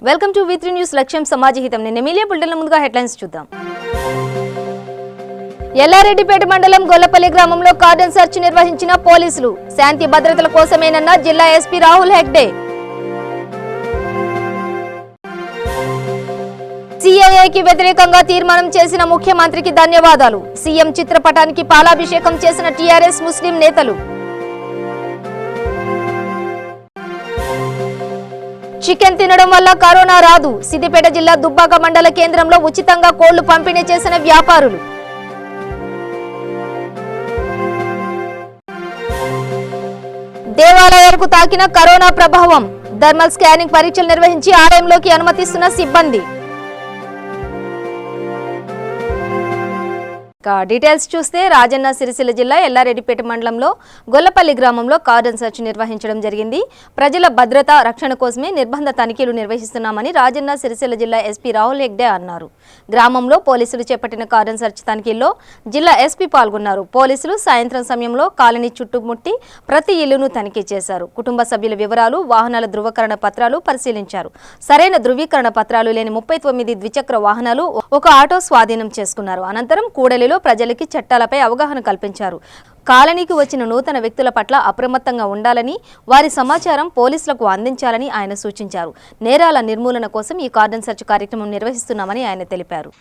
Welcome to వి3 news లక్ష్యం సమాజహితం. నేను MLA bulletin ముందుగా హెడ్లైన్స్ చూద్దాం. ఎల్లారెడ్డిపేట మండలం గొల్లపల్లి గ్రామంలో కార్డన్ సెర్చ్ నిర్వహించిన పోలీసులు. శాంతి భద్రతల కోసమేనన్న జిల్లా ఎస్పీ రాహుల్ హెగ్డే. సిఏఏకి వ్యతిరేకంగా తీర్మానం చేసిన ముఖ్యమంత్రికి ధన్యవాదాలు. సీఎం చిత్రపటానికి పాలాభిషేకం చేసిన టీఆర్ఎస్ ముస్లిం నేతలు. చికెన్ తినడం వల్ల కరోనా రాదు. సిద్దిపేట జిల్లా దుబ్బాక మండల కేంద్రంలో ఉచితంగా కోళ్లు పంపిణీ చేసిన వ్యాపారులు. దేవాలయాలకు తాకిన కరోనా ప్రభావం. థర్మల్ స్కానింగ్ పరీక్షలు నిర్వహించి ఆలయంలోకి అనుమతిస్తున్న సిబ్బంది. డీటెయిల్స్ చూస్తే రాజన్న సిరిసిల్ల జిల్లా ఎల్లారెడ్డిపేట మండలంలో గొల్లపల్లి గ్రామంలో కార్డన్ సెర్చ్ నిర్వహించడం జరిగింది. ప్రజల భద్రత రక్షణ కోసమే నిర్బంధ తనిఖీలు నిర్వహిస్తున్నామని రాజన్న సిరిసిల్ల జిల్లా ఎస్పీ రాహుల్ హెగ్డే అన్నారు. గ్రామంలో పోలీసులు చేపట్టిన కార్డన్ సెర్చ్ తనిఖీల్లో జిల్లా ఎస్పీ పాల్గొన్నారు. పోలీసులు సాయంత్రం సమయంలో కాలనీ చుట్టుముట్టి ప్రతి ఇల్లును తనిఖీ చేశారు. కుటుంబ సభ్యుల వివరాలు, వాహనాల ధృవీకరణ పత్రాలు పరిశీలించారు. సరైన ధృవీకరణ పత్రాలు లేని 39 ద్విచక్ర వాహనాలు, ఒక ఆటో స్వాధీనం చేసుకున్నారు. అనంతరం కూడలిలో ప్రజలకి చట్టాలపై అవగాహన కల్పించారు. కాలనీకి వచ్చిన నూతన వ్యక్తుల పట్ల అప్రమత్తంగా ఉండాలని, వారి సమాచారం పోలీసులకు అందించాలని ఆయన సూచించారు. నేరాల నిర్మూలన కోసం ఈ కార్డన్ సెర్చ్ కార్యక్రమం నిర్వహిస్తున్నామని ఆయన తెలిపారు.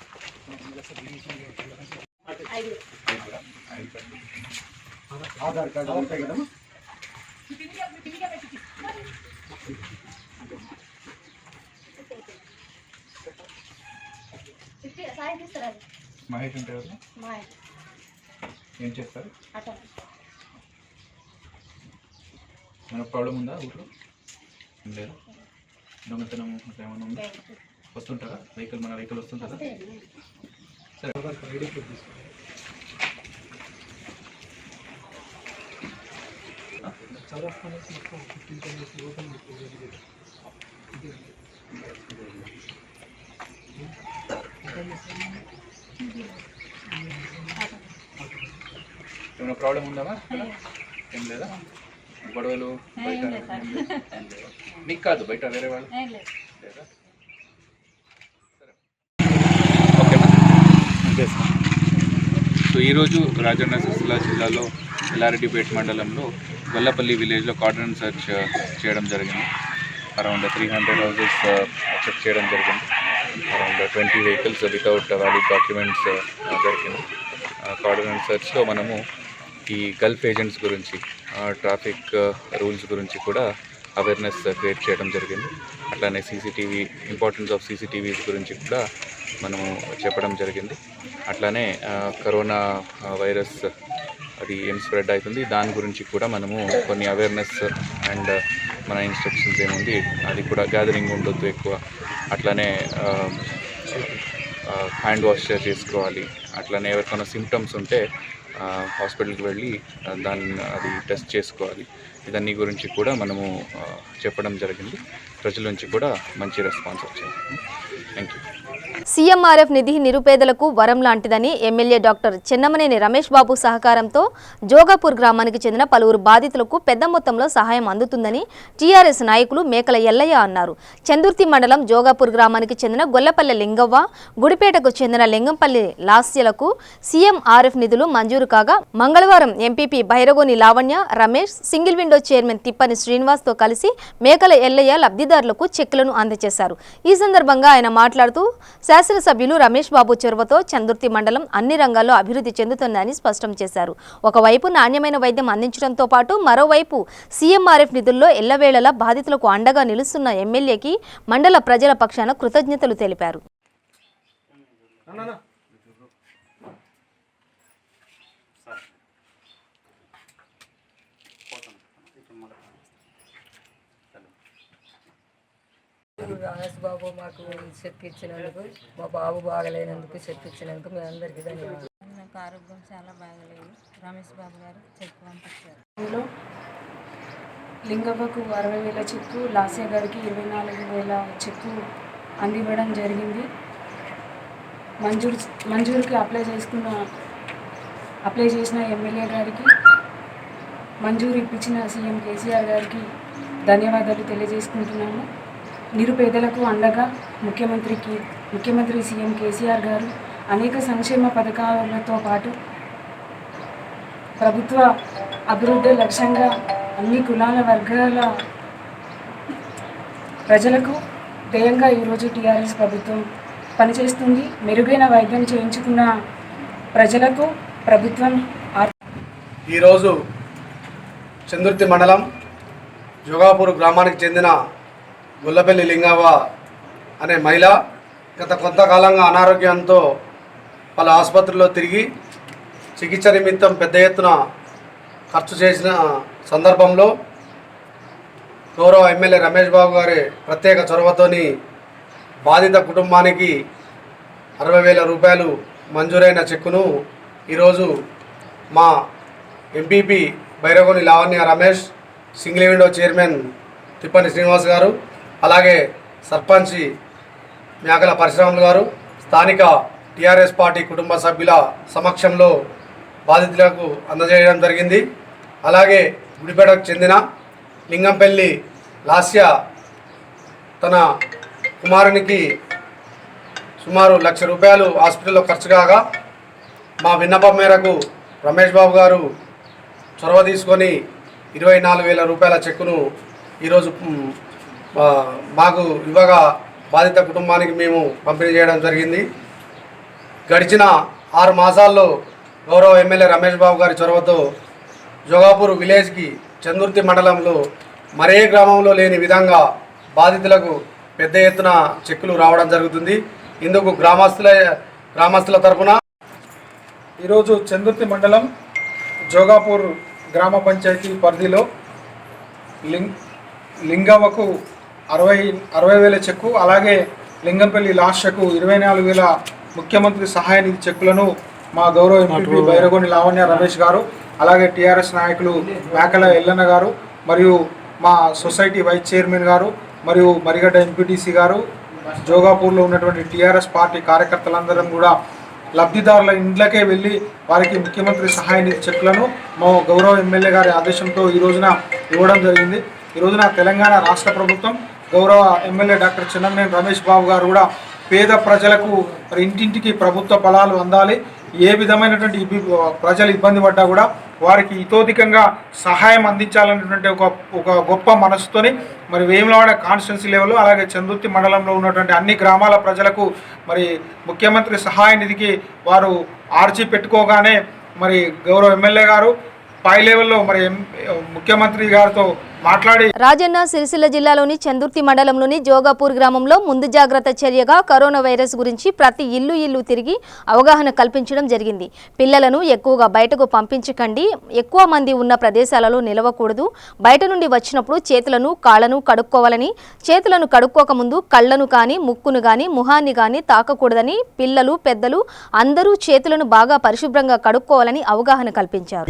మహేష్ అంటే ఏం చేస్తారు? మన ప్రాబ్లం ఉందా ఊళ్ళో? లేదా దొంగతనం అట్లా ఏమైనా ఉందా? వస్తుంటారా వెహికల్? మన వెహికల్ వస్తుంటారా? సరే ఏమైనా ప్రాబ్లం ఉందామా? ఏం లేదా? గొడవలు బయట మీకు కాదు, బయట వేరే వాళ్ళు లేదా? ఓకేనా? సో ఈరోజు రాజన్న సిరిసిల్ల జిల్లాలో ఎల్లారెడ్డిపేట మండలంలో గొల్లపల్లి విలేజ్లో కార్డన్ సెర్చ్ చేయడం జరిగింది. అరౌండ్ 300 హౌసెస్ చెక్ చేయడం జరిగింది. Around 20 vehicles without valid documents దొరికింది. కార్డన్ సెర్చ్లో మనము ఈ గల్ఫ్ ఏజెంట్స్ గురించి, ట్రాఫిక్ రూల్స్ గురించి కూడా అవేర్నెస్ క్రియేట్ చేయడం జరిగింది. అట్లానే సీసీటీవీ, ఇంపార్టెన్స్ ఆఫ్ సీసీటీవీస్ గురించి కూడా మనము చెప్పడం జరిగింది. అట్లానే కరోనా వైరస్ అది ఏం స్ప్రెడ్ అవుతుంది దాని గురించి కూడా మనము కొన్ని అవేర్నెస్ అండ్ మన ఇన్స్ట్రక్షన్స్ ఏముంది అది కూడా గ్యాదరింగ్ ఉండొద్దు ఎక్కువ. అట్లానే హ్యాండ్ వాష్ చేసుకోవాలి. అట్లానే ఎవరికైనా సిమ్టమ్స్ ఉంటే హాస్పిటల్కి వెళ్ళి అది టెస్ట్ చేసుకోవాలి. ఇదన్నీ గురించి కూడా మనము చెప్పడం జరిగింది. ప్రజల నుంచి కూడా మంచి రెస్పాన్స్ వచ్చింది. Thank you. సీఎంఆర్ఎఫ్ నిధి నిరుపేదలకు వరం లాంటిదని ఎమ్మెల్యే డాక్టర్ చెన్నమనేని రమేష్ బాబు సహకారంతో జోగాపూర్ గ్రామానికి చెందిన పలువురు బాధితులకు పెద్ద మొత్తంలో సహాయం అందుతుందని టీఆర్ఎస్ నాయకులు మేకల ఎల్లయ్య అన్నారు. చందుర్తి మండలం జోగాపూర్ గ్రామానికి చెందిన గొల్లపల్లె లింగవ్వ, గుడిపేటకు చెందిన లింగంపల్లి లాస్యలకు సీఎంఆర్ఎఫ్ నిధులు మంజూరు కాగా మంగళవారం MPP Bhairagoni Lavanya, Ramesh, single window chairman Thippani శ్రీనివాస్తో కలిసి మేకల ఎల్లయ్య లబ్ధిదారులకు చెక్కులను అందజేశారు. ఈ సందర్భంగా ఆయన మాట్లాడుతూ శాసనసభ్యులు రమేష్ బాబు చొరవతో చందుర్తి మండలం అన్ని రంగాల్లో అభివృద్ధి చెందుతుందని స్పష్టం చేశారు. ఒకవైపు నాణ్యమైన వైద్యం అందించడంతో పాటు మరోవైపు సీఎంఆర్ఎఫ్ నిధుల్లో ఎల్లవేళలా బాధితులకు అండగా నిలుస్తున్న ఎమ్మెల్యేకి మండల ప్రజల పక్షాన కృతజ్ఞతలు తెలిపారు. రమేష్ బాబు మాకు చెప్పించినందుకు, మా బాబు బాగలేనందుకు చెప్పించినందుకు మీ అందరికీ ధన్యవాదాలు. నాకు ఆరోగ్యం చాలా బాగలేదు. రమేష్ బాబు గారు చెక్ పంపించారు. లింగవ్వకు 60,000 చెక్కు, లాస్య గారికి 24,000 చెక్కు అందివ్వడం జరిగింది. మంజూరుకి అప్లై చేసిన ఎమ్మెల్యే గారికి, మంజూరు ఇప్పించిన సీఎం కేసీఆర్ గారికి ధన్యవాదాలు తెలియజేసుకుంటున్నాము. నిరుపేదలకు అండగా ముఖ్యమంత్రి సీఎం కేసీఆర్ గారు అనేక సంక్షేమ పథకాలతో పాటు ప్రభుత్వ అభివృద్ధి లక్ష్యంగా అన్ని కులాల వర్గాల ప్రజలకు ధ్యేయంగా ఈరోజు టీఆర్ఎస్ ప్రభుత్వం పనిచేస్తుంది. మెరుగైన వైద్యం చేయించుకున్న ప్రజలకు ప్రభుత్వం ఈరోజు చందుర్తి మండలం జోగాపూర్ గ్రామానికి చెందిన గుల్లపల్లి లింగవ్వ అనే మహిళ గత కొంతకాలంగా అనారోగ్యంతో వాళ్ళ ఆసుపత్రిలో తిరిగి చికిత్స నిమిత్తం పెద్ద ఎత్తున ఖర్చు చేసిన సందర్భంలో గౌరవ ఎమ్మెల్యే రమేష్ బాబు గారి ప్రత్యేక చొరవతోని బాధిత కుటుంబానికి 60,000 రూపాయలు మంజూరైన చెక్కును ఈరోజు మా MPP Bairagoni Lavanya Ramesh, single window chairman Thippani Srinivas గారు, అలాగే సర్పంచి మేకల పరశురాములు గారు, స్థానిక టీఆర్ఎస్ పార్టీ కుటుంబ సభ్యుల సమక్షంలో బాధితులకు అందజేయడం జరిగింది. అలాగే గుడిపేటకు చెందిన లింగంపల్లి లాస్య తన కుమారునికి సుమారు 1,00,000 రూపాయలు హాస్పిటల్లో ఖర్చు కాగా మా విన్నపం మేరకు రమేష్ బాబు గారు చొరవ తీసుకొని 24,000 రూపాయల చెక్కును ఈరోజు మాకు ఇవ్వగా బాధిత కుటుంబానికి మేము పంపిణీ చేయడం జరిగింది. గడిచిన 6 మాసాల్లో గౌరవ ఎమ్మెల్యే రమేష్ బాబు గారి చొరవతో జోగాపూర్ విలేజ్కి చందుర్తి మండలంలో మరే గ్రామంలో లేని విధంగా బాధితులకు పెద్ద ఎత్తున చెక్కులు రావడం జరుగుతుంది. ఇందుకు గ్రామస్తుల తరఫున ఈరోజు చందుర్తి మండలం జోగాపూర్ గ్రామ పంచాయతీ పరిధిలో లింగవ్వకు 60,000 చెక్కు, అలాగే లింగంపల్లి లాస్యకు 24,000 ముఖ్యమంత్రి సహాయ నిధి చెక్కులను మా గౌరవ ఎంపీ బైరగోని లావణ్య రమేష్ గారు, అలాగే టీఆర్ఎస్ నాయకులు మేకల ఎల్లన్న గారు, మరియు మా సొసైటీ వైస్ చైర్మన్ గారు, మరియు మరిగడ్డ ఎంపీటీసీ గారు, జోగాపూర్లో ఉన్నటువంటి టీఆర్ఎస్ పార్టీ కార్యకర్తలందరం కూడా లబ్ధిదారుల ఇండ్లకే వెళ్ళి వారికి ముఖ్యమంత్రి సహాయ నిధి చెక్కులను మా గౌరవ ఎమ్మెల్యే గారి ఆదేశంతో ఈ రోజున ఇవ్వడం జరిగింది. ఈ రోజున తెలంగాణ రాష్ట్ర ప్రభుత్వం గౌరవ ఎమ్మెల్యే డాక్టర్ చెన్నమనేని రమేష్ బాబు గారు కూడా పేద ప్రజలకు మరి ఇంటింటికి ప్రభుత్వ ఫలాలు అందాలి, ఏ విధమైనటువంటి ప్రజలు ఇబ్బంది పడ్డా కూడా వారికి ఇతోధికంగా సహాయం అందించాలనేటువంటి ఒక గొప్ప మనసుతోని మరి వేములవాడ కాన్స్టిట్యున్సీ లెవెల్లో, అలాగే చందుర్తి మండలంలో ఉన్నటువంటి అన్ని గ్రామాల ప్రజలకు మరి ముఖ్యమంత్రి సహాయ నిధికి వారు ఆర్జీ పెట్టుకోగానే మరి గౌరవ ఎమ్మెల్యే గారు పై లెవెల్లో మరి ముఖ్యమంత్రి గారితో మాట్లాడి రాజన్న సిరిసిల్ల జిల్లాలోని చందుర్తి మండలంలోని జోగాపూర్ గ్రామంలో ముందు జాగ్రత్త చర్యగా కరోనా వైరస్ గురించి ప్రతి ఇల్లు తిరిగి అవగాహన కల్పించడం జరిగింది. పిల్లలను ఎక్కువగా బయటకు పంపించకండి, ఎక్కువ మంది ఉన్న ప్రదేశాలలో నిలవకూడదు, బయట నుండి వచ్చినప్పుడు చేతులను కాళ్లను కడుక్కోవాలని, చేతులను కడుక్కోకముందు కళ్ళను కానీ ముక్కును కానీ ముఖాన్ని కానీ తాకకూడదని పిల్లలు పెద్దలు అందరూ చేతులను బాగా పరిశుభ్రంగా కడుక్కోవాలని అవగాహన కల్పించారు.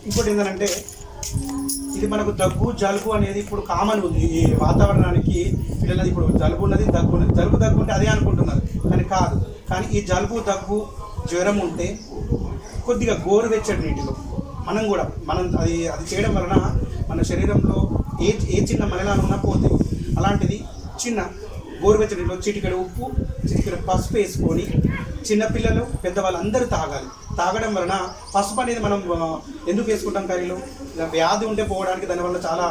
ఇంకోటి ఏంటంటే ఇది మనకు దగ్గు జలుబు అనేది ఇప్పుడు కామన్ ఉంది ఈ వాతావరణానికి. పిల్లలది ఇప్పుడు జలుబు ఉన్నది, దగ్గు ఉన్నది. దగ్గు ఉంటే అదే అనుకుంటున్నారు, కానీ కాదు. కానీ ఈ జలుబు దగ్గు జ్వరం ఉంటే కొద్దిగా గోరువెచ్చటి నీటిలో మనం అది చేయడం వలన మన శరీరంలో ఏ చిన్న మలినాలు ఉన్నా పోతాయి. అలాంటిది చిన్న గోరువెచ్చటి నీటిలో చిటికెడు ఉప్పు, చిటికెడు పసుపు వేసుకొని చిన్నపిల్లలు పెద్దవాళ్ళు అందరూ తాగడం వలన పసుపు అనేది మనం ఎందుకు వేసుకుంటాం కర్రీలో, వ్యాధి ఉంటే పోవడానికి దానివల్ల చాలా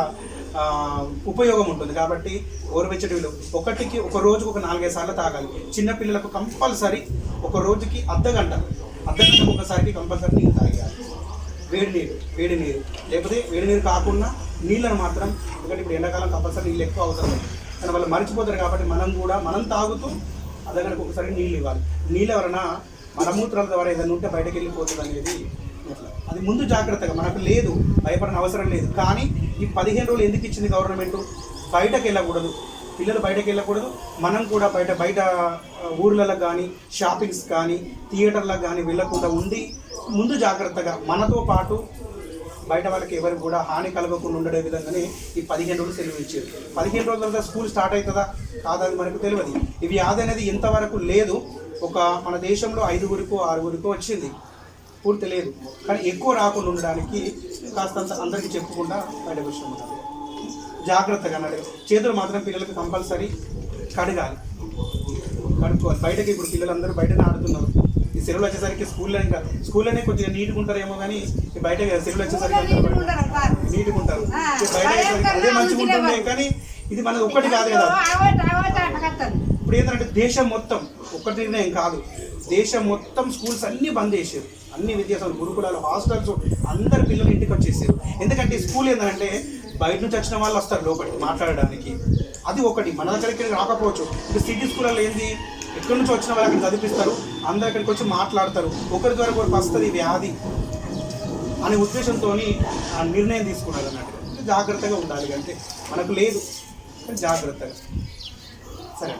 ఉపయోగం ఉంటుంది. కాబట్టి గోరువెచ్చటిలో ఒక రోజుకు ఒక 4-5 సార్లు తాగాలి. చిన్నపిల్లలకు కంపల్సరీ ఒక రోజుకి అర్ధగంట ఒకసారికి కంపల్సరీ నీళ్ళు తాగాలి. వేడి నీరు లేకపోతే వేడి నీరు కాకుండా నీళ్ళను మాత్రం, ఎందుకంటే ఇప్పుడు ఎండాకాలం కంపల్సరీ నీళ్ళు ఎక్కువ అవసరం లేదు, కానీ వాళ్ళు మర్చిపోతారు. కాబట్టి మనం తాగుతూ అర్ధగంటకు ఒకసారి నీళ్ళు ఇవ్వాలి. నీళ్ళ వలన మలమూత్రాల ద్వారా ఏదైనా ఉంటే బయటకు వెళ్ళిపోతుంది అనేది అది ముందు జాగ్రత్తగా మనకు లేదు, భయపడిన అవసరం లేదు. కానీ ఈ 15 రోజులు ఎందుకు ఇచ్చింది గవర్నమెంట్? బయటకు వెళ్ళకూడదు, పిల్లలు బయటకు వెళ్ళకూడదు. మనం కూడా బయట ఊర్లలో కానీ షాపింగ్స్ కానీ థియేటర్లకు కానీ వెళ్ళకుండా ఉండి ముందు జాగ్రత్తగా మనతో పాటు బయట వాళ్ళకి ఎవరికి కూడా హాని కలగకుండా ఉండే విధంగానే ఈ 15 రోజులు సెలవు ఇచ్చారు. 15 రోజుల తర్వాత స్కూల్ స్టార్ట్ అవుతుందా కాదని మనకు తెలియదు. ఇవి వ్యాధి అనేది ఇంతవరకు లేదు. మన దేశంలో 5-6 వచ్చింది. పూర్తి లేదు. కానీ ఎక్కువ రాకుండా ఉండడానికి కాస్తంత అందరికీ చెప్పుకుండా బయటకు వచ్చినాం. జాగ్రత్తగా అన్నట్టు చేతులు మాత్రం పిల్లలకి కంపల్సరీ కడగాలి, కడుక్కోవాలి. బయటకి ఇప్పుడు పిల్లలందరూ బయటనే ఆడుతున్నారు. ఈ సెలవులు వచ్చేసరికి స్కూల్లోనే కొంచెం నీట్గా ఉంటారేమో, కానీ బయట సెలవులు వచ్చేసరికి నీట్గా ఉంటారు. బయట అదే మంచిగా ఉంటుండే, కానీ ఇది మనది ఒక్కటి కాదు కదా. ఇప్పుడు ఏంటంటే దేశం మొత్తం ఒక్కటి ఏం కాదు, దేశం మొత్తం స్కూల్స్ అన్నీ బంద్ చేశారు. అన్ని విద్యాసంస్థలు, గురుకులాలు, హాస్టల్స్, అందరు పిల్లలు ఇంటికి వచ్చేసారు. ఎందుకంటే స్కూల్ ఏంటంటే బయట నుంచి వచ్చిన వాళ్ళు వస్తారు లోపలికి మాట్లాడడానికి. అది ఒకటి మన దగ్గరికి రాకపోవచ్చు. ఇప్పుడు సిటీ స్కూళ్ళలో ఏంది, ఎక్కడి నుంచి వచ్చిన వాళ్ళు అక్కడ చదివిస్తారు, అందరు అక్కడికి వచ్చి మాట్లాడతారు. ఒకరి ద్వారా ఒకరికి వస్తుంది వ్యాధి అనే ఉద్దేశంతో నిర్ణయం తీసుకున్నారు అన్నట్టు. జాగ్రత్తగా ఉండాలి అంటే మనకు లేదు, జాగ్రత్తగా. సరే.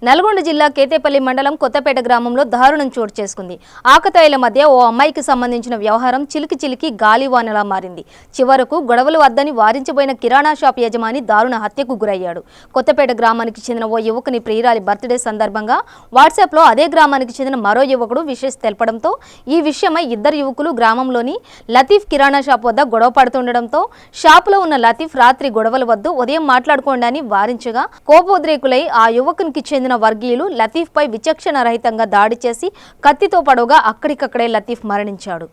నల్గొండ జిల్లా కేతేపల్లి మండలం కొత్తపేట గ్రామంలో దారుణం చోటు చేసుకుంది. ఆకతాయిల మధ్య ఓ అమ్మాయికి సంబంధించిన వ్యవహారం చిలికి చిలికి గాలివానలా మారింది. చివరకు గొడవలు వద్దని వారించబోయిన కిరాణా షాప్ యజమాని దారుణ హత్యకు గురయ్యాడు. కొత్తపేట గ్రామానికి చెందిన ఓ యువకుని ప్రియురాలి బర్త్డే సందర్భంగా వాట్సాప్లో అదే గ్రామానికి చెందిన మరో యువకుడు విషెస్ తెలపడంతో ఈ విషయమై ఇద్దరు యువకులు గ్రామంలోని లతీఫ్ కిరాణా షాప్ వద్ద గొడవ పడుతుండటంతో షాపులో ఉన్న లతీఫ్ రాత్రి గొడవలు వద్దు, ఉదయం మాట్లాడుకోండి అని వారించగా కోపోద్రేకులై ఆ యువకునికి చెందిన వర్గీయులు లతీఫ్ పై విచక్షణ రహితంగా దాడి చేసి కత్తితో పడవగా అక్కడికక్కడే లతీఫ్ మరణించాడు.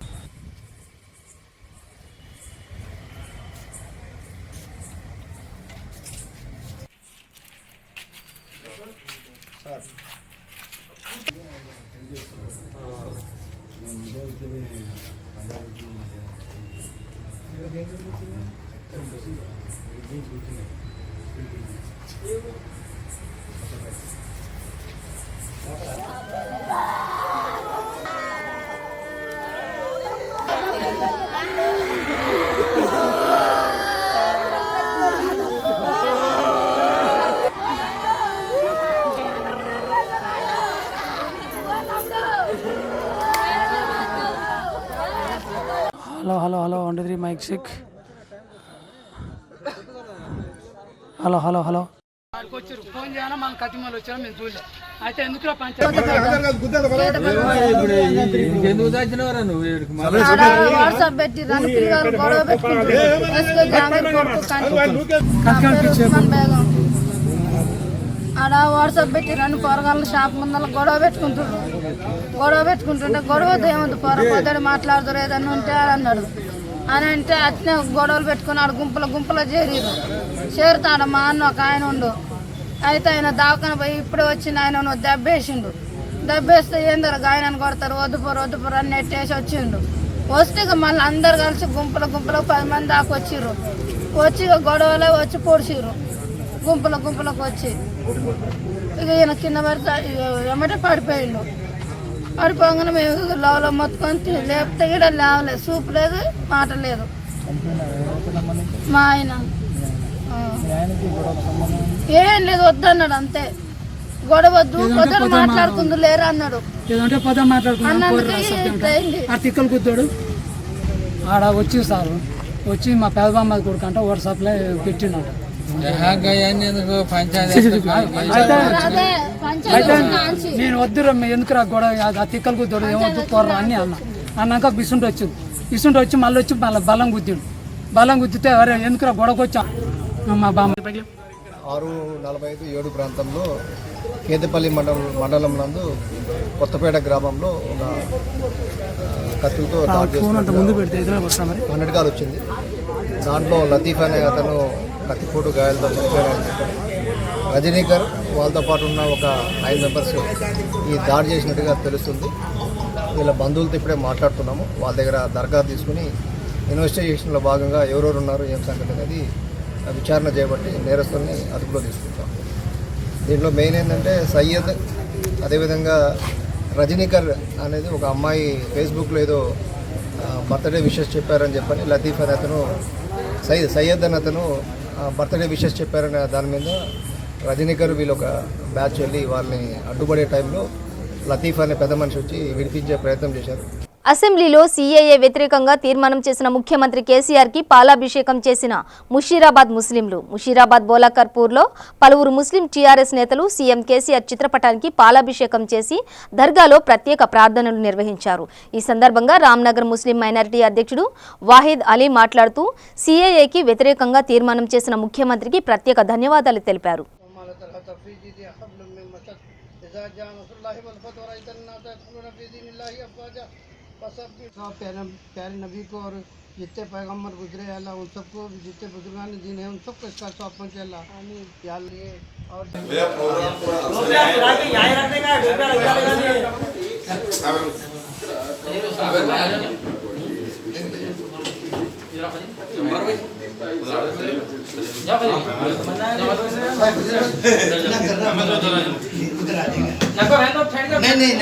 Hello 1 2 3 mike check. Hello phone చేయాలా, మన కతిమలు వచ్చాను మేము చూడలే. అయితే ఎందుకు వాట్సాప్ పెట్టి గొడవ ఆడ వాట్సాప్ పెట్టి రెండు పొరగాళ్ళ షాప్ ముందర గొడవ పెట్టుకుంటుంటే గొడవ ఏముంది, పొరపోతాడు మాట్లాడుతారు ఏదన్నా ఉంటే అన్నాడు అని అంటే అట్నే గొడవలు పెట్టుకున్నాడు. గుంపులో చేరుతాడు. మా అన్న ఒక ఆయన ఉండు. అయితే ఆయన దావకాన పోయి ఇప్పుడే వచ్చింది. ఆయన దెబ్బేస్తే ఏందరు గాయనని కొడతారు, వద్దుపోరు అని నెట్టేసి వచ్చిండు. వస్తే మళ్ళీ అందరు కలిసి గుంపులో 10 మంది దాకా వచ్చి గొడవలే వచ్చి పొడిచిర్రు. గుంపులోకి వచ్చి ఇక ఈయన కింద పడితే ఎమ్మటే పడిపోయిండు. పడిపోగానే మేము లోలో మొత్తుకొని లేపితే కూడా లేవలేదు, సూపు లేదు, మాట లేదు. మా ఆయన ఏం లేదు, వద్దన్నాడు. అంతే గొడవ వద్దు, పొద్దున మాట్లాడుకుందు లేరు అన్నాడు. తిక్కలు కుద్దాడు ఆడ వచ్చి సారు వచ్చి మా పెదబామ్మ కొడుకు అంటే వాట్సాప్లో పెట్టిండట. నేను వద్దు ఎందుకు రా గొడవ, ఆ తిక్కలు కుద్దాడు ఏమొద్దు పోర్రా అని అన్నాక బిసుంటి వచ్చి మళ్ళీ వచ్చి బలం గుద్దితే అరే ఎందుకు రా గొడవకు వచ్చా. మా బామ్మ 6:45, 7 ప్రాంతంలో కేతపల్లి మండలం నందు కొత్తపేట గ్రామంలో ఒక కత్తులతో అన్నట్టుగా వచ్చింది. దాంట్లో లతీఫ్ అనే అతను కత్తిపోటు గాయాలతో చనిపోయారని చెప్పారు. రజనీకర్ వాళ్ళతో పాటు ఉన్న ఒక 9 మెంబర్స్ ఈ దాడి చేసినట్టుగా తెలుస్తుంది. వీళ్ళ బంధువులతో ఇప్పుడే మాట్లాడుతున్నాము. వాళ్ళ దగ్గర దరఖాస్తు తీసుకుని ఇన్వెస్టిగేషన్లో భాగంగా ఎవరెవరు ఉన్నారు, ఏం సంగతి అనేది విచారణ చేయబట్టి నేరస్తుల్ని అదుపులో తీసుకుంటాం. దీంట్లో మెయిన్ ఏంటంటే సయ్యద్, అదేవిధంగా రజనీకర్ అనేది ఒక అమ్మాయి ఫేస్బుక్లో ఏదో బర్త్డే విషెస్ చెప్పారని చెప్పని లతీఫ్ అనే అతను సయ్యద్ అని అతను బర్త్డే విషెస్ చెప్పారనే దాని మీద రజనీకర్ వీళ్ళు ఒక బ్యాచ్ వెళ్ళి వాళ్ళని అడ్డుపడే టైంలో లతీఫ్ అనే పెద్ద మనిషి వచ్చి విడిపించే ప్రయత్నం చేశారు. అసెంబ్లీలో సీఏఏ వ్యతిరేకంగా తీర్మానం చేసిన ముఖ్యమంత్రి కేసీఆర్కి పాలాభిషేకం చేసిన ముషీరాబాద్ ముస్లింలు. ముషీరాబాద్ బోలాకర్పూర్లో పలువురు ముస్లిం టీఆర్ఎస్ నేతలు సీఎం కేసీఆర్ చిత్రపటానికి పాలాభిషేకం చేసి దర్గాలో ప్రత్యేక ప్రార్థనలు నిర్వహించారు. ఈ సందర్భంగా రామ్నగర్ ముస్లిం మైనారిటీ అధ్యక్షుడు వాహిద్ అలీ మాట్లాడుతూ సీఏఏకి వ్యతిరేకంగా తీర్మానం చేసిన ముఖ్యమంత్రికి ప్రత్యేక ధన్యవాదాలు తెలిపారు. प्यारे नबी को और जितने पैगम्बर गुजरे अल्लाह उन सबको जितने बुजुर्गान दीन है उन सबको इसका सौंप पहुँचे अल्लाह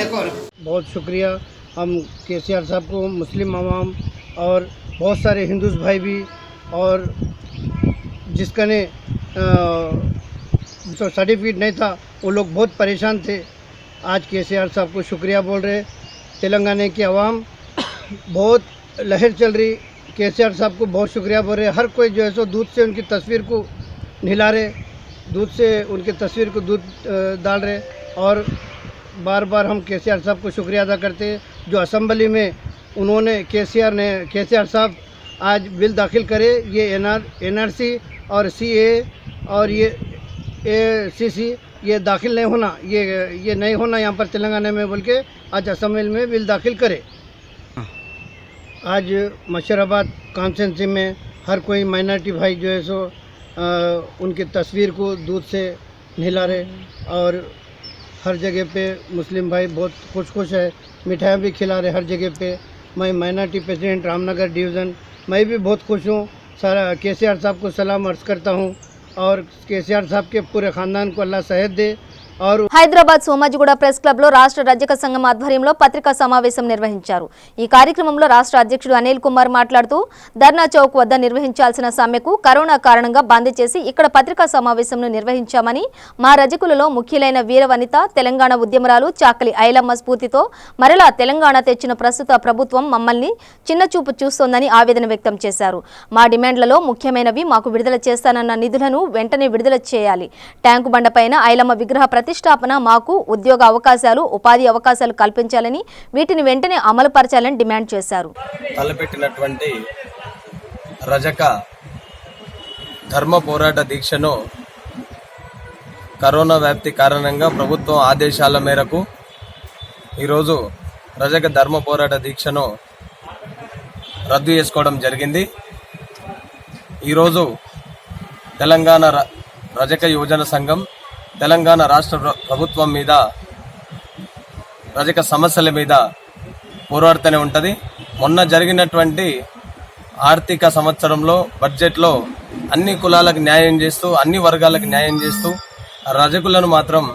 और बहुत शुक्रिया हम केसीआर साहब को, मुस्लिम आवाम और बहुत सारे हिंदूस भाई भी, और जिसका ने सर्टिफिकेट नहीं था वो लोग बहुत परेशान थे. आज केसीआर साहब को शुक्रिया बोल रहे. तेलंगाना की आवाम बहुत लहर चल रही. केसीआर साहब को बहुत शुक्रिया बोल रहे. हर कोई जो है सो दूध से उनकी तस्वीर को नहला रहे, दूध से उनकी तस्वीर को दूध डाल रहे. और बार बार हम केसीआर साहब को शुक्रिया अदा करते हैं जो असेंबली में उन्होंने केसीआर साहब आज बिल दाखिल करे. ये एनआरसी और सीए और ये एसीसी ये दाखिल नहीं होना, ये नहीं होना यहाँ पर तेलंगाना में बोल के आज असेंबली में बिल दाखिल करे. आज मुशीराबाद कॉन्स्टिट्यूंसी में हर कोई माइनॉरिटी भाई जो है सो उनकी तस्वीर को दूध से नहला रहे. और हर जगह पे मुस्लिम भाई बहुत खुश है, मिठाइयाँ भी खिला रहे हर जगह पे. मैं माइनॉरिटी प्रेसिडेंट रामनगर डिवीज़न, मैं भी बहुत खुश हूँ. सारा केसीआर साहब को सलाम अर्ज़ करता हूँ और केसीआर साहब के पूरे ख़ानदान को अल्लाह सेहत दे. హైదరాబాద్ సోమాజిగూడ ప్రెస్ క్లబ్ లో రాష్ట్ర రజక సంఘం ఆధ్వర్యంలో పత్రికా సమావేశం నిర్వహించారు. ఈ కార్యక్రమంలో రాష్ట్ర అధ్యక్షుడు అనిల్ కుమార్ మాట్లాడుతూ ధర్నా చౌక్ వద్ద నిర్వహించాల్సిన సమ్మెకు కరోనా కారణంగా బంద్ చేసి ఇక్కడ పత్రికా సమావేశంను నిర్వహించామని, మా రజకులలో ముఖ్యులైన వీరవనిత తెలంగాణ ఉద్యమరాలు చాకలి ఐలమ్మ స్ఫూర్తితో మరలా తెలంగాణ తెచ్చిన ప్రస్తుత ప్రభుత్వం మమ్మల్ని చిన్నచూపు చూస్తోందని ఆవేదన వ్యక్తం చేశారు. మా డిమాండ్లలో ముఖ్యమైనవి మాకు విడుదల చేస్తానన్న నిధులను వెంటనే విడుదల చేయాలి. ట్యాంకు బండపైన ఐలమ్మ విగ్రహ ప్రతిష్టాపన, మాకు ఉద్యోగ అవకాశాలు, ఉపాధి అవకాశాలు కల్పించాలని, వీటిని వెంటనే అమలుపరచాలని డిమాండ్ చేశారు. తలపెట్టినటువంటి రజక ధర్మ పోరాట దీక్షను కరోనా వ్యాప్తి కారణంగా ప్రభుత్వం ఆదేశాల మేరకు ఈరోజు రజక ధర్మ పోరాట దీక్షను రద్దు చేసుకోవడం జరిగింది. ఈరోజు తెలంగాణ రజక యువజన సంఘం తెలంగాణ రాష్ట్ర ప్రభుత్వం మీద, రజక సమస్యల మీద పోరాడుతూనే ఉంటుంది. మొన్న జరిగినటువంటి ఆర్థిక సంవత్సరంలో బడ్జెట్లో అన్ని కులాలకు న్యాయం చేస్తూ, అన్ని వర్గాలకు న్యాయం చేస్తూ రజకులను మాత్రం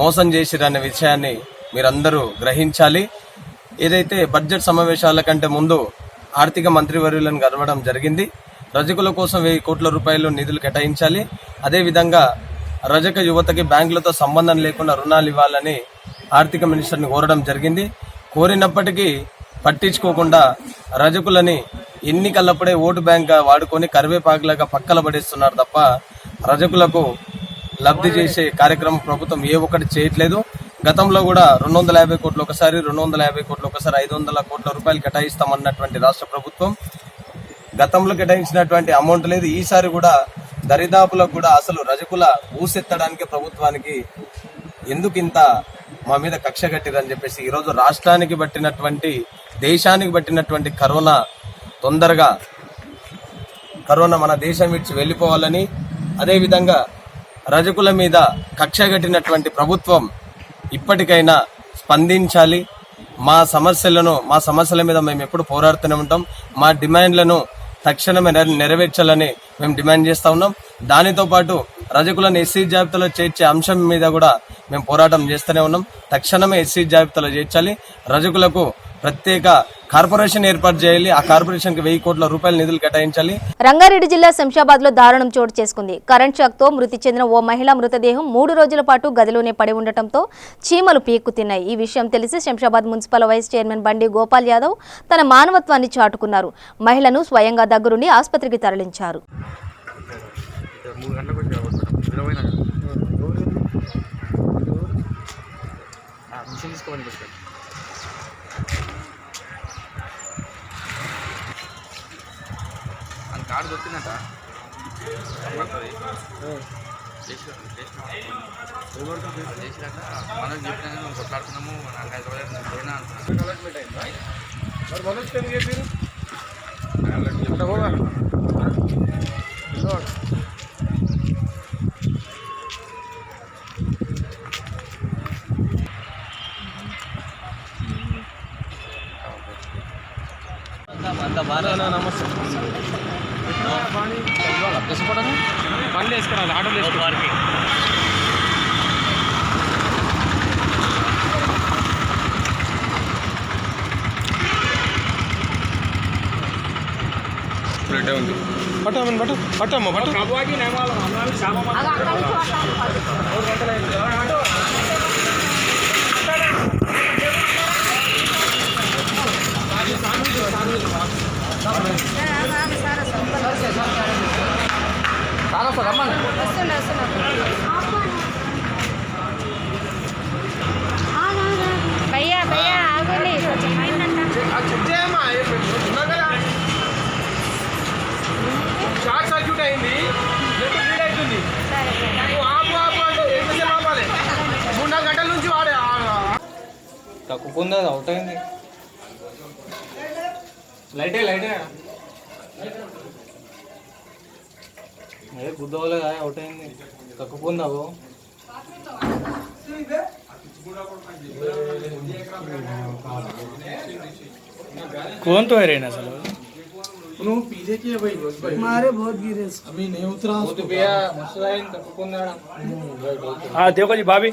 మోసం చేసిరనే విషయాన్ని మీరందరూ గ్రహించాలి. ఏదైతే బడ్జెట్ సమావేశాల కంటే ముందు ఆర్థిక మంత్రివర్యులను కలవడం జరిగింది. రజకుల కోసం 1000 కోట్ల రూపాయలు నిధులు కేటాయించాలి. అదేవిధంగా రజక యువతకి బ్యాంకులతో సంబంధం లేకుండా రుణాలు ఇవ్వాలని ఆర్థిక మినిస్టర్ని కోరడం జరిగింది. కోరినప్పటికీ పట్టించుకోకుండా రజకులని ఎన్నికలప్పుడే ఓటు బ్యాంక్ వాడుకొని కరివేపాకులాగా పక్కల పడేస్తున్నారు తప్ప రజకులకు లబ్ధి చేసే కార్యక్రమం ప్రభుత్వం ఏ ఒక్కటి చేయట్లేదు. గతంలో కూడా 250 కోట్లు ఒకసారి, 250 కోట్లు ఒకసారి, 500 కోట్ల రూపాయలు కేటాయిస్తామన్నటువంటి రాష్ట్ర ప్రభుత్వం గతంలో కేటాయించినటువంటి అమౌంట్ లేదు. ఈసారి కూడా దరిదాపులకు కూడా అసలు రజకుల ఊసెత్తడానికి ప్రభుత్వానికి ఎందుకు ఇంత మా మీద కక్ష కట్టిరని చెప్పేసి ఈరోజు రాష్ట్రానికి బట్టినటువంటి, దేశానికి బట్టినటువంటి తొందరగా కరోనా మన దేశం విడిచి వెళ్ళిపోవాలని, అదేవిధంగా రజకుల మీద కక్ష కట్టినటువంటి ప్రభుత్వం ఇప్పటికైనా స్పందించాలి. మా సమస్యల మీద మేము ఎప్పుడు పోరాడుతూనే ఉంటాం. మా డిమాండ్లను తక్షణమే నెరవేర్చాలని మేము డిమాండ్ చేస్తా ఉన్నాం. దానితో పాటు రజకులను ఎస్సీ జాబితాలో చేర్చే అంశం మీద కూడా మేము పోరాటం చేస్తూనే ఉన్నాం. తక్షణమే ఎస్సీ జాబితాలో చేర్చాలి. రజకులకు ప్రత్యేక కార్పొరేషన్ ఏర్పాటు చేయాలి. ఆ కార్పొరేషన్ కి 1000 కోట్ల రూపాయల నిధులు కేటాయించాలి. రంగారెడ్డి జిల్లా శంషాబాద్ లో దారుణం చోటు చేసుకుంది. కరెంట్ షాక్ తో మృతి చెందిన ఓ మహిళా మృతదేహం 3 రోజుల పాటు గదిలోనే పడి ఉండటంతో చీమలు పీక్కుతున్నాయి. ఈ విషయం తెలిసి శంషాబాద్ మున్సిపల్ వైస్ చైర్మన్ బండి గోపాల్ యాదవ్ తన మానవత్వాన్ని చాటుకున్నారు. మహిళను స్వయంగా దగ్గరుండి ఆసుపత్రికి తరలించారు. కార్డు దొరికిందట చేసినట్ట మనం చెప్పినా మేము కొట్లాడుతున్నాము. బండి వేసుకురాలి, ఆటోలు వేసుకోవాలి. భయ్యా భయ్యా ఆగండి, షార్ట్ సర్క్యూట్ అయింది, అవుతుంది. 3-4 గంటల నుంచి వాడే తక్కువ అవుట్ అయింది. లైటే అదే గుద్దవలే అవుట్ అయింది. తక్కువ कौन तो है रहना सालो पीछे की है भाई हमारे बहुत गिरे अभी नहीं उतरा हाँ देखो जी भाभी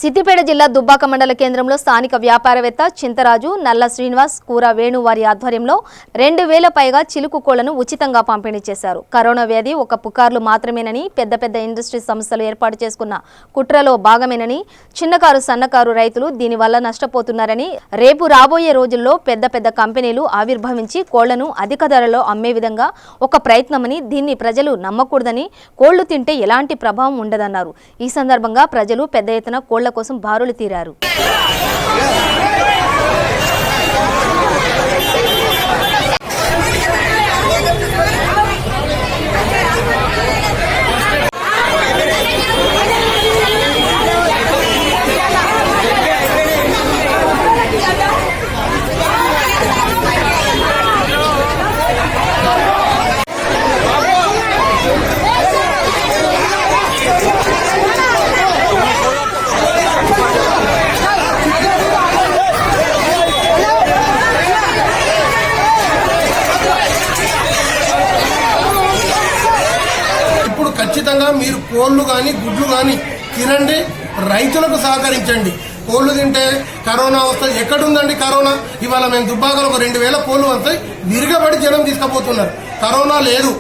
సిద్దిపేట జిల్లా దుబ్బాక మండల కేంద్రంలో స్థానిక వ్యాపారవేత్త చింతరాజు, నల్ల శ్రీనివాస్, కూర వేణు వారి ఆధ్వర్యంలో 2000 పైగా చిలుకు కోళ్లను ఉచితంగా పంపిణీ చేశారు. కరోనా వ్యాధి ఒక పుకార్లు మాత్రమేనని, పెద్ద పెద్ద ఇండస్ట్రీ సంస్థలు ఏర్పాటు చేసుకున్న కుట్రలో భాగమేనని, చిన్నకారు సన్నకారు రైతులు దీనివల్ల నష్టపోతున్నారని, రేపు రాబోయే రోజుల్లో పెద్ద పెద్ద కంపెనీలు ఆవిర్భవించి కోళ్లను అధిక ధరలో అమ్మే విధంగా ఒక ప్రయత్నమని, దీన్ని ప్రజలు నమ్మకూడదని, కోళ్లు తింటే ఎలాంటి ప్రభావం ఉండదన్నారు. ఈ సందర్భంగా ప్రజలు పెద్ద ఎత్తున కోళ్ల కోసం బారులు తీరారు. ఖచ్చితంగా మీరు కోళ్లు కానీ గుడ్లు కానీ తినండి, రైతులకు సహకరించండి. కోళ్లు తింటే కరోనా వస్తుంది. ఎక్కడుందండి కరోనా? ఇవాళ మేము దుబ్బాకలో ఒక 2000 కోళ్లు వస్తాయి, విరగబడి జనం తీసుకుపోతున్నారు. కరోనా లేదు,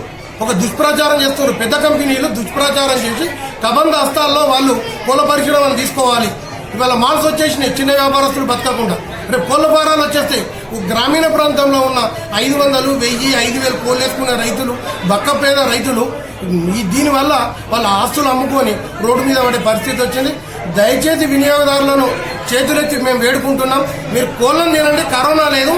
ఒక దుష్ప్రచారం చేస్తున్నారు. పెద్ద కంపెనీలు దుష్ప్రచారం చేసి కబంధ హస్తాల్లో వాళ్ళు కోళ్ల పరిశ్రమను తీసుకోవాలి. ఇవాళ మాల్స్ వచ్చేసినాయి, చిన్న వ్యాపారస్తులు బతకకుండా. రేపు కోళ్ల ఫారాలు వచ్చేస్తాయి. గ్రామీణ ప్రాంతంలో ఉన్న 500, 1000, 5000 కోళ్ళు వేసుకునే రైతులు, బక్కపేద రైతులు దీనివల్ల వాళ్ళ ఆస్తులు అమ్ముకొని రోడ్డు మీద పడే పరిస్థితి వచ్చింది. దయచేసి వినియోగదారులను చేతులెత్తి మేము వేడుకుంటున్నాం, మీరు కోళ్ళను తినండి. కరోనా లేదు,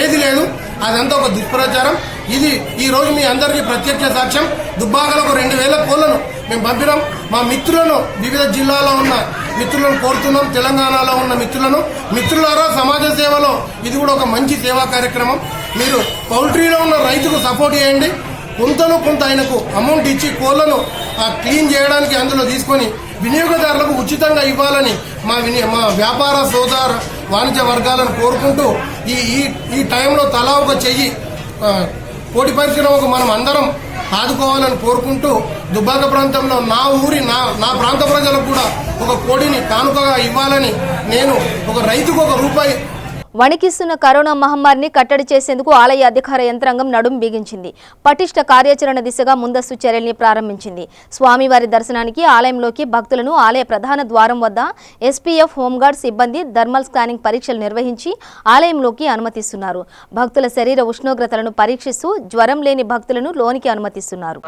ఏది లేదు, అదంతా ఒక దుష్ప్రచారం. ఇది ఈ రోజు మీ అందరికీ ప్రత్యక్ష సాక్ష్యం. దుబ్బాకలో ఒక 2000 కోళ్లను మేము పంపినాం. మా మిత్రులను, వివిధ జిల్లాలో ఉన్న మిత్రులను కోరుతున్నాం, తెలంగాణలో ఉన్న మిత్రులారా, సమాజ సేవలో ఇది కూడా ఒక మంచి సేవా కార్యక్రమం. మీరు పౌల్ట్రీలో ఉన్న రైతుకు సపోర్ట్ చేయండి. కొంత ఆయనకు అమౌంట్ ఇచ్చి కోళ్లను క్లీన్ చేయడానికి అందులో తీసుకొని వినియోగదారులకు ఉచితంగా ఇవ్వాలని మా వ్యాపార సోదర వాణిజ్య వర్గాలను కోరుకుంటూ ఈ టైంలో తలా ఒక చెయ్యి కోడి పరిశ్రమకు మనం అందరం ఆదుకోవాలని కోరుకుంటూ, దుబ్బాక ప్రాంతంలో నా ప్రాంత ప్రజలకు కూడా ఒక కోడిని కానుకగా ఇవ్వాలని, నేను ఒక రైతుకు ₹1 వణికిస్తున్న కరోనా మహమ్మారిని కట్టడి చేసేందుకు ఆలయ అధికార యంత్రాంగం నడుం బిగించింది. పటిష్ట కార్యాచరణ దిశగా ముందస్తు చర్యల్ని ప్రారంభించింది. స్వామివారి దర్శనానికి ఆలయంలోకి భక్తులను ఆలయ ప్రధాన ద్వారం వద్ద ఎస్పీఎఫ్ హోంగార్డ్ సిబ్బంది థర్మల్ స్కానింగ్ పరీక్షలు నిర్వహించి ఆలయంలోకి అనుమతిస్తున్నారు. భక్తుల శరీర ఉష్ణోగ్రతలను పరీక్షిస్తూ జ్వరం లేని భక్తులను లోనికి అనుమతిస్తున్నారు.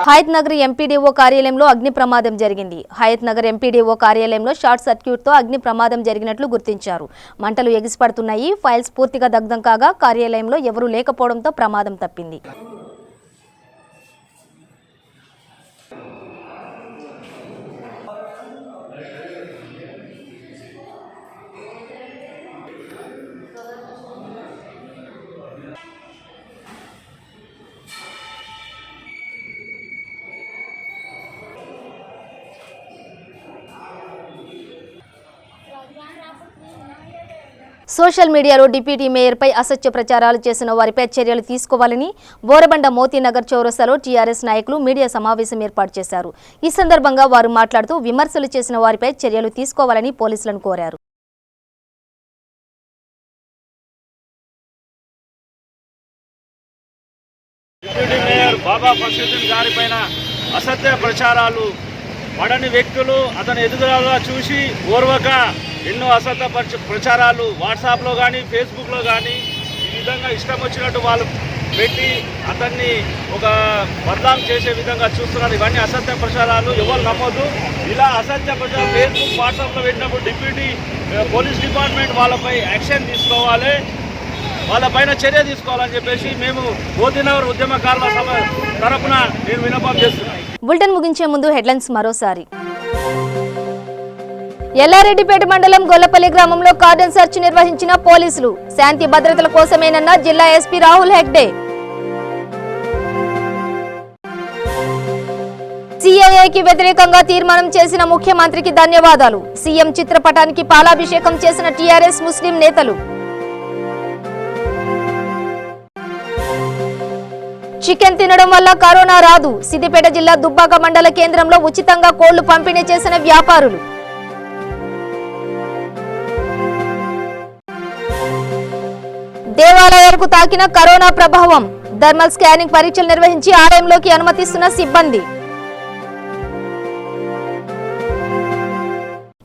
హయత్ నగర్ ఎంపీడీఓ కార్యాలయంలో అగ్ని ప్రమాదం జరిగింది. హయత్ నగర్ ఎంపీడీఓ కార్యాలయంలో షార్ట్ సర్క్యూట్ తో అగ్ని ప్రమాదం జరిగినట్లు గుర్తించారు. మంటలు ఎగిసిపడుతున్నాయి. ఫైల్స్ పూర్తిగా దగ్ధం కాగా కార్యాలయంలో ఎవరూ లేకపోవడంతో ప్రమాదం తప్పింది. సోషల్ మీడియాలో డిప్యూటీ మేయర్పై అసత్య ప్రచారాలు చేసిన వారిపై చర్యలు తీసుకోవాలని బోరబండ మోతీనగర్ చౌరస్తాలో టీఆర్ఎస్ నాయకులు మీడియా సమావేశం ఏర్పాటు చేశారు. ఈ సందర్భంగా వారు మాట్లాడుతూ విమర్శలు చేసిన వారిపై చర్యలు తీసుకోవాలని పోలీసులను కోరారు. డిప్యూటీ మేయర్ బాబా ఫస్లుద్దీన్ గారిపైన అసత్య ప్రచారాలు పడని వ్యక్తులు అతని ఎదుగుదల చూసి ఓర్వక ఎన్నో అసత్య ప్రచారాలు వాట్సాప్లో కానీ ఫేస్బుక్లో కానీ ఈ విధంగా ఇష్టం వచ్చినట్టు వాళ్ళు పెట్టి అతన్ని ఒక బదనాం చేసే విధంగా చూస్తున్నారు. ఇవన్నీ అసత్య ప్రచారాలు, ఎవరు నమ్మొద్దు. ఇలా అసత్య ప్రచారం ఫేస్బుక్ వాట్సాప్లో పెట్టినప్పుడు డిప్యూటీ పోలీస్ డిపార్ట్మెంట్ వాళ్ళపై యాక్షన్ తీసుకోవాలి, వాళ్ళపైన చర్య తీసుకోవాలని చెప్పేసి మేము మోతీనగర్ ఉద్యమకారుల సభ తరపున నేను విన్నపం చేస్తున్నాను. బులెటిన్ ముగించే ముందు హెడ్లైన్స్ మరోసారి. ఎల్లారెడ్డిపేట మండలం గొల్లపల్లి గ్రామంలో కార్డన్ సెర్చ్ నిర్వహించిన పోలీసులు. శాంతి భద్రతల కోసమేనన్న జిల్లా ఎస్పీ రాహుల్ హెగ్డే. సిఏఏకి వ్యతిరేకంగా తీర్మానం చేసిన ముఖ్యమంత్రికి ధన్యవాదాలు. సీఎం చిత్రపటానికి పాలాభిషేకం చేసిన టీఆర్ఎస్ ముస్లిం నేతలు. చికెన్ తినడం వల్ల కరోనా రాదు. సిద్దిపేట జిల్లా దుబ్బాక మండల కేంద్రంలో ఉచితంగా కోళ్లు పంపిణీ చేసిన వ్యాపారులు. దేవాలయాలకు తాకిన కరోనా ప్రభావం. థర్మల్ స్కానింగ్ పరీక్షలు నిర్వహించి ఆలయంలోకి అనుమతిస్తున్న సిబ్బంది.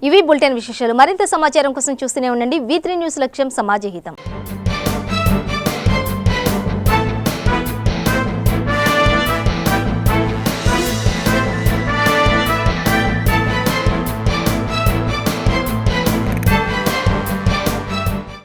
ఇవి బులెటిన్ విశేషాలు. మరింత సమాచారం కోసం చూస్తూనే ఉండండి V3 న్యూస్. లక్ష్యం సమాజహితం.